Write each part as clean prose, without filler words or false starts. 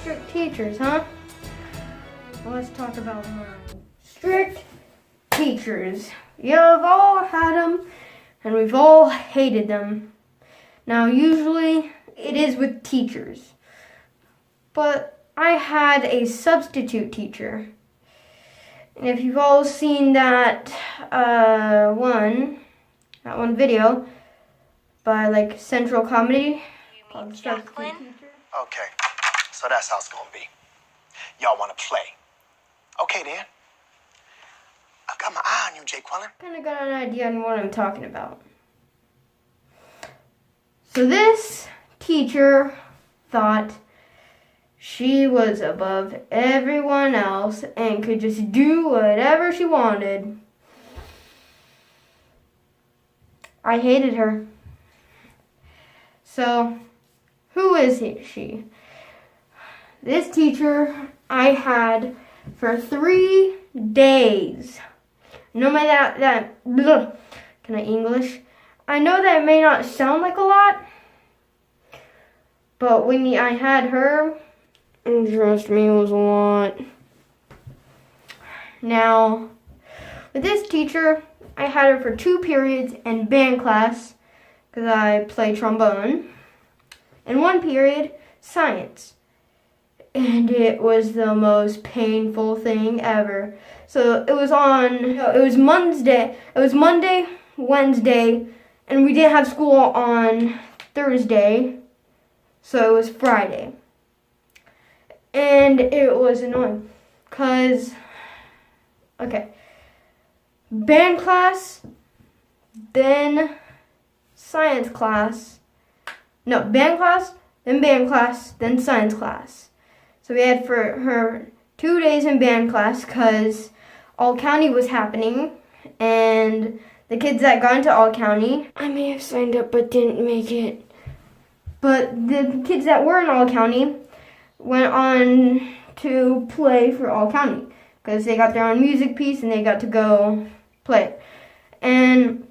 strict teachers, huh? Well, let's talk about mine. Strict teachers. You've all had them, and we've all hated them. Now, usually, it is with teachers. But I had a substitute teacher. And if you've all seen that one video by like Central Comedy called Substitute Teacher. Okay, so that's how it's gonna be. Y'all wanna play? Okay then. I've got my eye on you, Jay Quellen. Kind of got an idea on what I'm talking about. So this teacher thought she was above everyone else and could just do whatever she wanted. I hated her. So, who is she? This teacher I had for 3 days. No matter that can I English? I know that it may not sound like a lot, but when I had her, trust me, it was a lot. Now, with this teacher, I had her for 2 periods in band class because I play trombone, and 1 period, science. And it was the most painful thing ever. So it was Monday, Wednesday, and we didn't have school on Thursday, so it was Friday. And it was annoying, because, okay, band class, then science class, no, band class, then science class. So we had for her 2 days in band class, because All County was happening, and the kids that got into All County, I may have signed up but didn't make it, but the kids that were in All County went on to play for All County because they got their own music piece and they got to go play. And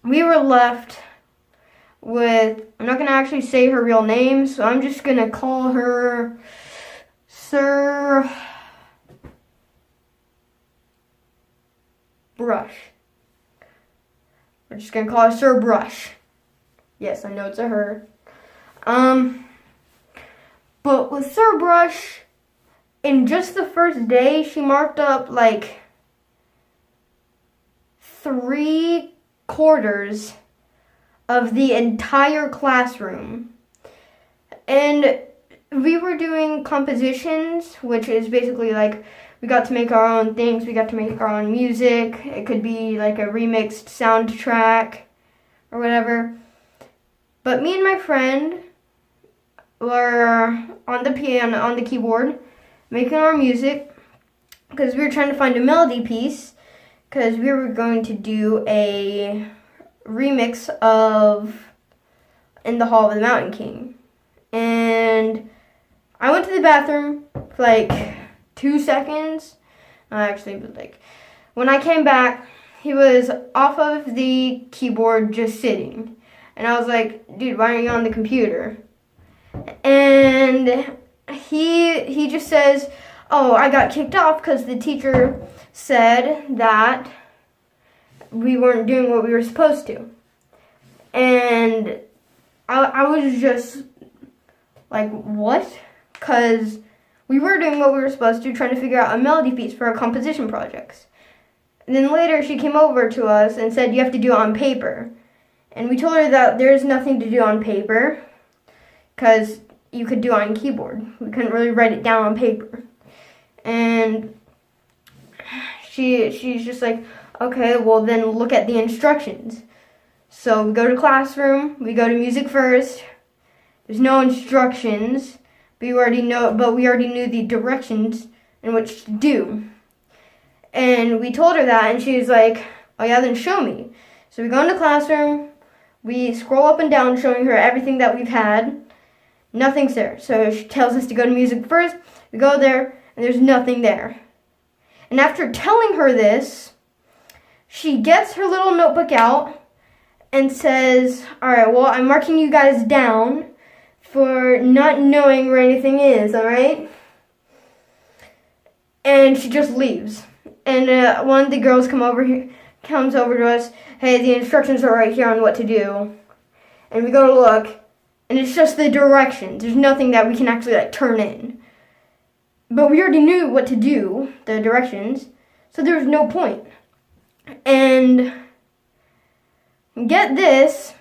we were left with, I'm not going to actually say her real name, so I'm just going to call her Sir Brush. We're just going to call her Sir Brush. Yes, I know it's a her. But with Sir Brush, in just the first day, she marked up like 3/4 of the entire classroom. And we were doing compositions, which is basically like we got to make our own things. We got to make our own music. It could be like a remixed soundtrack or whatever. But me and my friend were on the piano, on the keyboard, making our music because we were trying to find a melody piece because we were going to do a remix of In the Hall of the Mountain King. And I went to the bathroom for like 2 seconds. Actually, but like when I came back, he was off of the keyboard just sitting. And I was like, dude, why aren't you on the computer? And he just says, oh, I got kicked off because the teacher said that we weren't doing what we were supposed to. And I was just like, what? Because we were doing what we were supposed to, trying to figure out a melody piece for our composition projects. And then later she came over to us and said, you have to do it on paper. And we told her that there's nothing to do on paper because you could do it on keyboard. We couldn't really write it down on paper. And she's just like, okay, well then look at the instructions. So we go to classroom, we go to music first. There's no instructions, but we already knew the directions in which to do. And we told her that, and she was like, oh yeah, then show me. So we go into classroom, we scroll up and down showing her everything that we've had. Nothing's there. So she tells us to go to music first. We go there, and there's nothing there. And after telling her this, she gets her little notebook out and says, all right, well, I'm marking you guys down for not knowing where anything is, all right? and she just leaves. And one of the girls comes over to us. Hey, the instructions are right here on what to do. And we go to look, and it's just the directions. There's nothing that we can actually like turn in. But we already knew what to do, the directions, so there was no point. And get this,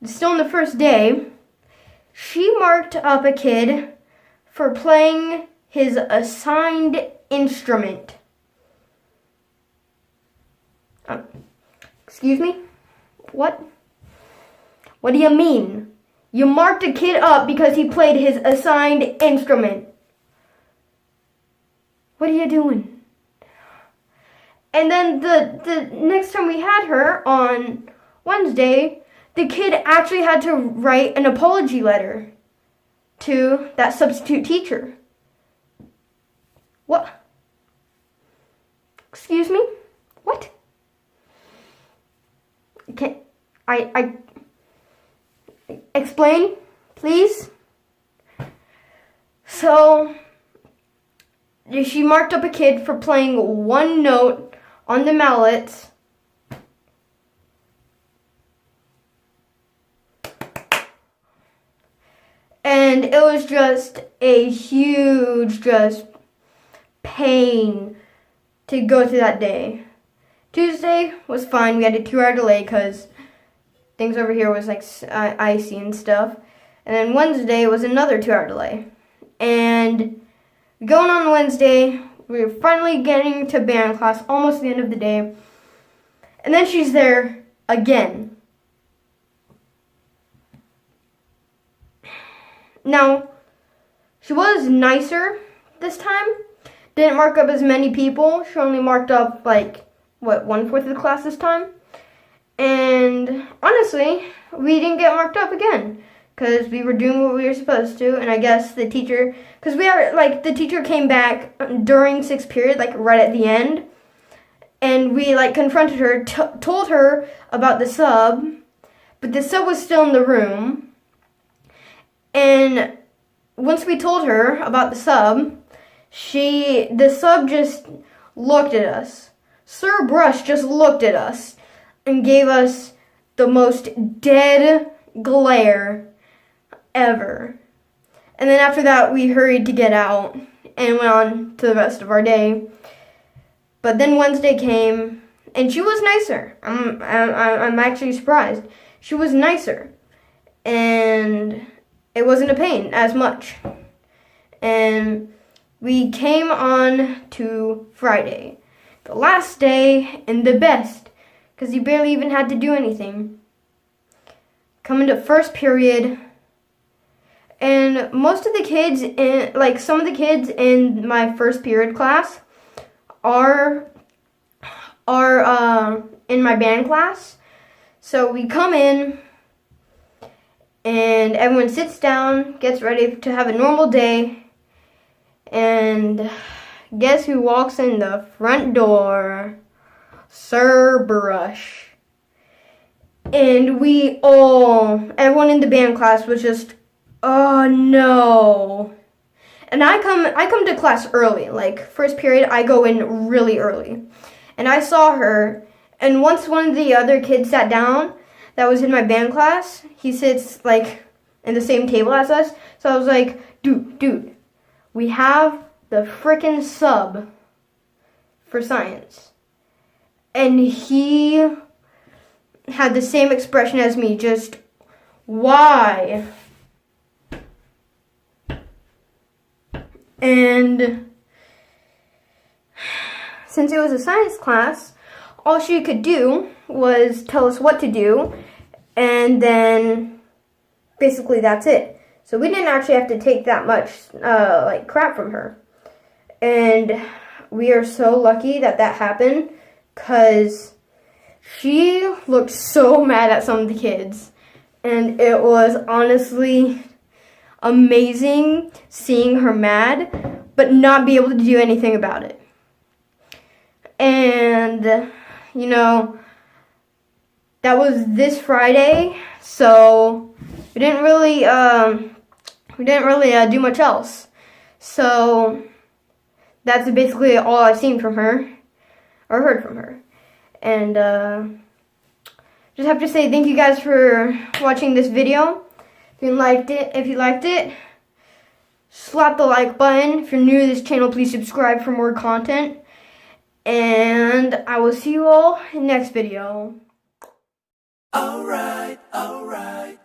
still on the first day, she marked up a kid for playing his assigned instrument. Excuse me? What? What do you mean? You marked a kid up because he played his assigned instrument. What are you doing? And then the next time we had her on Wednesday, the kid actually had to write an apology letter to that substitute teacher. What? Excuse me? What? Can I explain, please? So, she marked up a kid for playing one note on the mallet. And it was just a huge pain to go through that day. Tuesday was fine. We had a 2-hour delay because things over here was like icy and stuff. And then Wednesday was another 2-hour delay. And going on Wednesday, we were finally getting to band class, almost the end of the day. And then she's there again. Now, she was nicer this time. Didn't mark up as many people. She only marked up, 1/4 of the class this time. And honestly, we didn't get marked up again because we were doing what we were supposed to. And I guess the teacher, because the teacher came back during 6th period, right at the end. And we, confronted her, told her about the sub. But the sub was still in the room. And once we told her about the sub, the sub just looked at us. Sir Brush just looked at us and gave us the most dead glare ever. And then after that, we hurried to get out and went on to the rest of our day. But then Wednesday came, and she was nicer. I'm actually surprised. She was nicer, and it wasn't a pain as much. And we came on to Friday, the last day and the best, because you barely even had to do anything. Coming to first period, and most of the kids some of the kids in my first period class are in my band class. So we come in, and everyone sits down, gets ready to have a normal day, and guess who walks in the front door? Sir Brush. And everyone in the band class was just, oh no. And I come to class early, first period, I go in really early. And I saw her, and once one of the other kids sat down that was in my band class, he sits in the same table as us. So I was like, dude, we have the frickin' sub for science. And he had the same expression as me, just, why? And since it was a science class, all she could do was tell us what to do, and then basically that's it. So we didn't actually have to take that much crap from her. And we are so lucky that happened, because she looked so mad at some of the kids. And it was honestly amazing seeing her mad, but not be able to do anything about it. And, that was this Friday, so we didn't really do much else. So that's basically all I've seen from her, or heard from her. And just have to say thank you guys for watching this video. If you liked it, slap the like button. If you're new to this channel, please subscribe for more content. And I will see you all in the next video. Alright, alright.